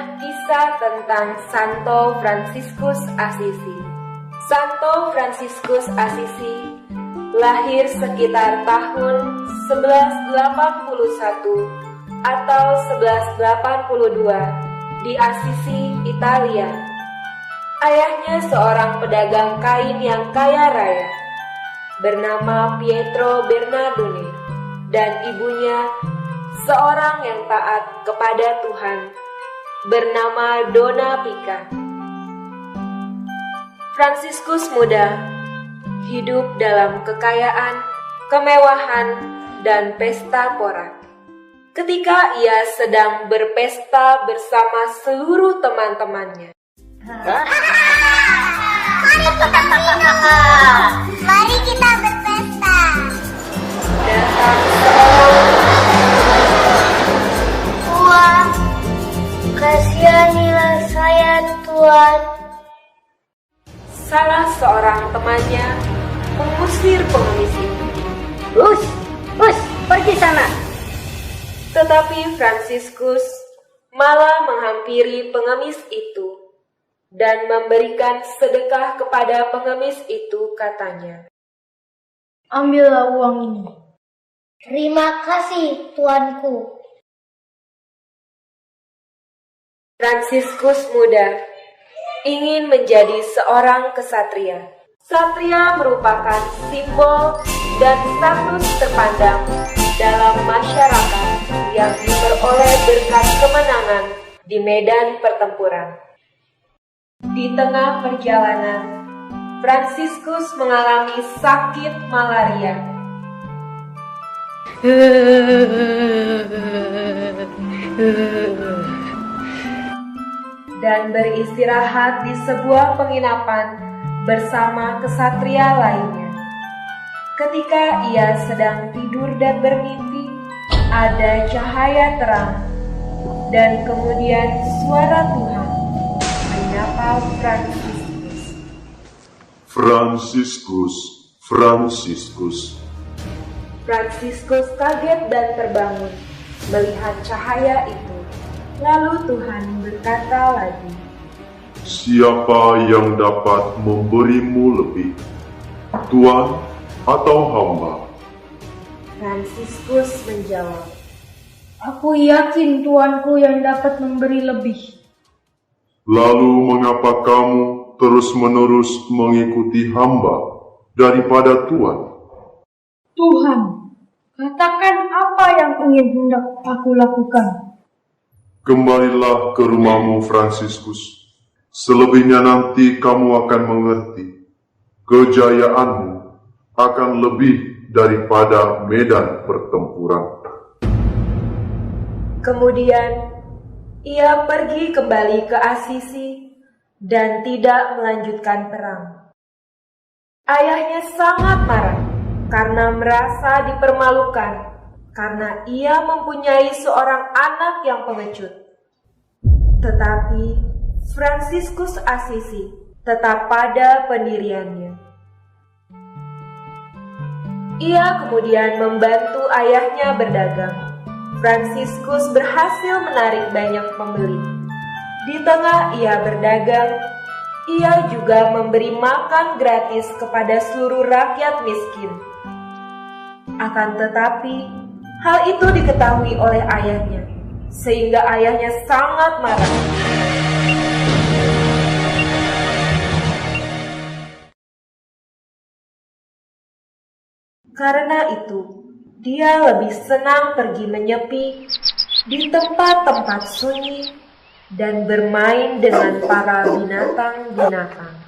Inilah kisah tentang Santo Fransiskus Assisi. Santo Fransiskus Assisi lahir sekitar tahun 1181 atau 1182 di Assisi, Italia. Ayahnya seorang pedagang kain yang kaya raya, bernama Pietro Bernardone, dan ibunya seorang yang taat kepada Tuhan, bernama Donna Pica. Fransiskus muda hidup dalam kekayaan, kemewahan, dan pesta pora. Ketika ia sedang berpesta bersama seluruh teman-temannya, Mari kita berpesta. datang seorang Wah, kasihanilah saya, Tuan. salah seorang temannya mengusir pengemis itu. Us, pergi sana. Tetapi Fransiskus malah menghampiri pengemis itu dan memberikan sedekah kepada pengemis itu, katanya. Ambillah uang ini. Terima kasih, Tuanku. Fransiskus muda ingin menjadi seorang kesatria. Satria merupakan simbol dan status terpandang dalam masyarakat yang diperoleh berkat kemenangan di medan pertempuran. Di tengah perjalanan, Fransiskus mengalami sakit malaria. Dan beristirahat di sebuah penginapan bersama kesatria lainnya. Ketika ia sedang tidur dan bermimpi, ada cahaya terang, dan kemudian suara Tuhan menyapa Fransiskus. Fransiskus kaget dan terbangun melihat cahaya itu. Lalu Tuhan berkata lagi, Siapa yang dapat memberimu lebih, Tuan atau hamba? Fransiskus menjawab, Aku yakin Tuanku yang dapat memberi lebih. Lalu mengapa kamu terus-menerus mengikuti hamba daripada Tuan? Tuhan, katakan apa yang ingin hendak aku lakukan. Kembalilah ke rumahmu, Fransiskus. Selebihnya nanti kamu akan mengerti. Kejayaanmu akan lebih daripada medan pertempuran. Kemudian ia pergi kembali ke Assisi dan tidak melanjutkan perang. Ayahnya sangat marah karena merasa dipermalukan karena ia mempunyai seorang anak yang pengecut. Tetapi Fransiskus Assisi tetap pada pendiriannya. Ia kemudian membantu ayahnya berdagang. Fransiskus berhasil menarik banyak pembeli. Di tengah ia berdagang, ia juga memberi makan gratis kepada seluruh rakyat miskin. Akan tetapi, hal itu diketahui oleh ayahnya, sehingga ayahnya sangat marah. Karena itu, dia lebih senang pergi menyepi di tempat-tempat sunyi dan bermain dengan para binatang-binatang.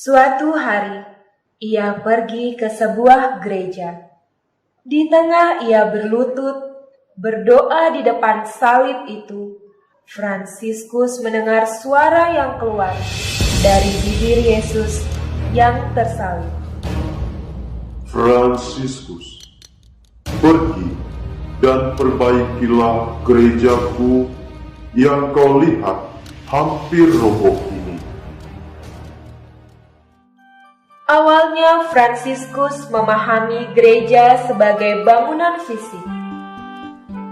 Suatu hari, ia pergi ke sebuah gereja. Di tengah ia berlutut, berdoa di depan salib itu, Fransiskus mendengar suara yang keluar dari bibir Yesus yang tersalib. Fransiskus, pergi dan perbaikilah gerejaku yang kau lihat hampir roboh ini. Awalnya Fransiskus memahami gereja sebagai bangunan fisik.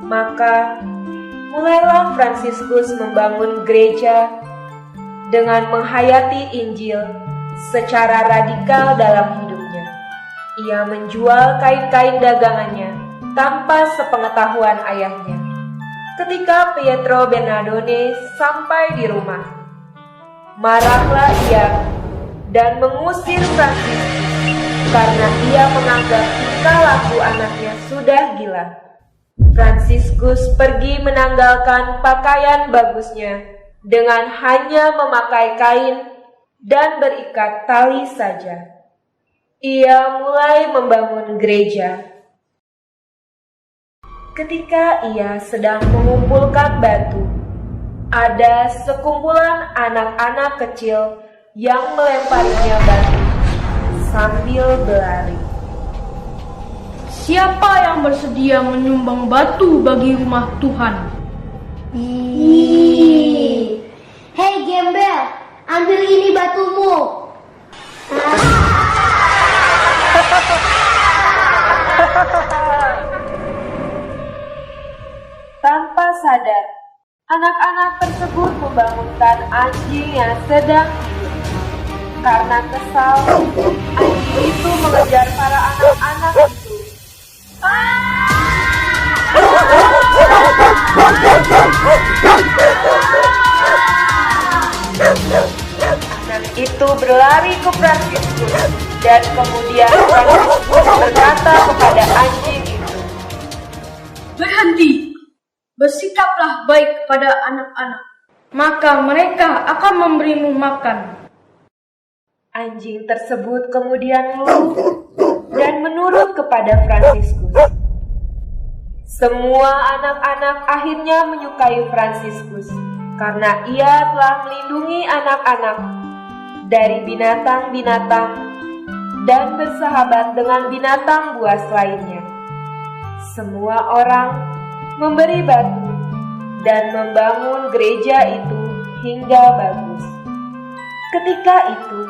Maka mulailah Fransiskus membangun gereja dengan menghayati Injil secara radikal dalam hidupnya. Ia menjual kain-kain dagangannya tanpa sepengetahuan ayahnya. Ketika Pietro Bernardone sampai di rumah, marahlah ia dan mengusir Fransiskus karena ia menganggap tingkah laku anaknya sudah gila. Fransiskus pergi menanggalkan pakaian bagusnya dengan hanya memakai kain dan berikat tali saja. Ia mulai membangun gereja. Ketika ia sedang mengumpulkan batu, ada sekumpulan anak-anak kecil yang melemparinya batu sambil berlari. Siapa yang bersedia menyumbang batu bagi rumah Tuhan? Hei gembel, ambil ini batumu. Tanpa sadar, anak-anak tersebut membangunkan anjing yang sedang tidur. Karena kesal, anjing itu mengejar para anak-anak itu. Anak itu berlari ke Fransiskus dan kemudian Fransiskus berkata kepada anjing itu, Berhenti! Bersikaplah baik pada anak-anak, maka mereka akan memberimu makan. Anjing tersebut kemudian luluh dan menurut kepada Fransiskus. Semua anak-anak akhirnya menyukai Fransiskus karena ia telah melindungi anak-anak dari binatang-binatang dan bersahabat dengan binatang buas lainnya. Semua orang memberi batu dan membangun gereja itu hingga bagus. Ketika itu,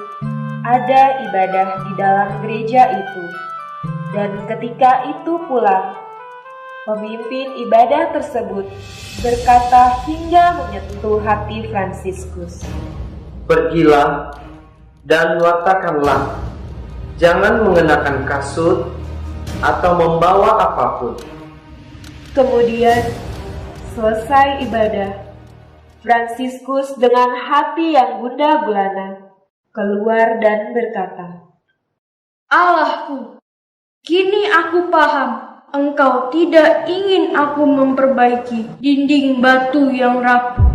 ada ibadah di dalam gereja itu, dan ketika itu pula, pemimpin ibadah tersebut berkata hingga menyentuh hati Fransiskus. Pergilah dan watakanlah, jangan mengenakan kasut atau membawa apapun. Kemudian, selesai ibadah, Fransiskus dengan hati yang gundah gulana keluar dan berkata, Allahku, kini aku paham engkau tidak ingin aku memperbaiki dinding batu yang rapuh.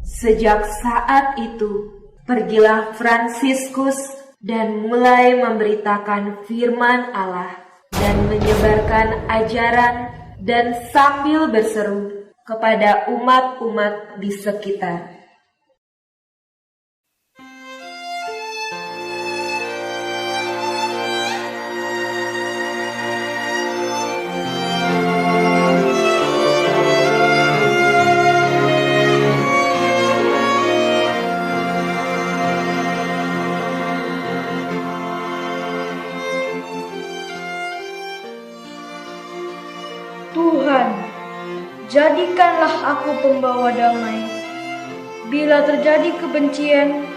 Sejak saat itu, pergilah Fransiskus dan mulai memberitakan firman Allah dan menyebarkan ajaran dan sambil berseru kepada umat-umat di sekitar. Tuhan, jadikanlah aku pembawa damai. Bila terjadi kebencian,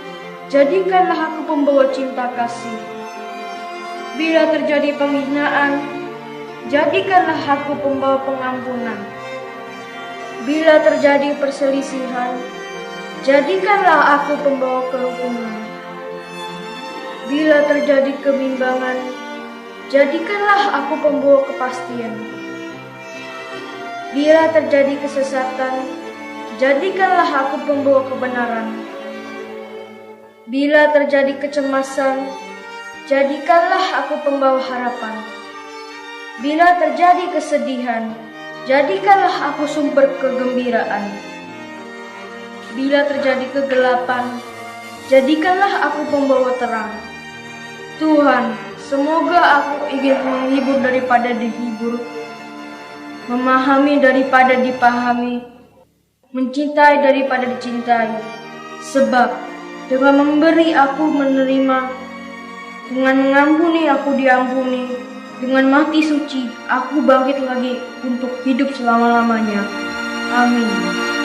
jadikanlah aku pembawa cinta kasih. Bila terjadi penghinaan, jadikanlah aku pembawa pengampunan. Bila terjadi perselisihan, jadikanlah aku pembawa kerukunan. Bila terjadi kebimbangan, jadikanlah aku pembawa kepastian. Bila terjadi kesesatan, jadikanlah aku pembawa kebenaran. Bila terjadi kecemasan, jadikanlah aku pembawa harapan. Bila terjadi kesedihan, jadikanlah aku sumber kegembiraan. Bila terjadi kegelapan, Jadikanlah aku pembawa terang. Tuhan, semoga aku ingin menghibur daripada dihibur, memahami daripada dipahami, mencintai daripada dicintai. Sebab dengan memberi aku menerima, dengan mengampuni aku diampuni, dengan mati suci aku bangkit lagi untuk hidup selama-lamanya. Amin.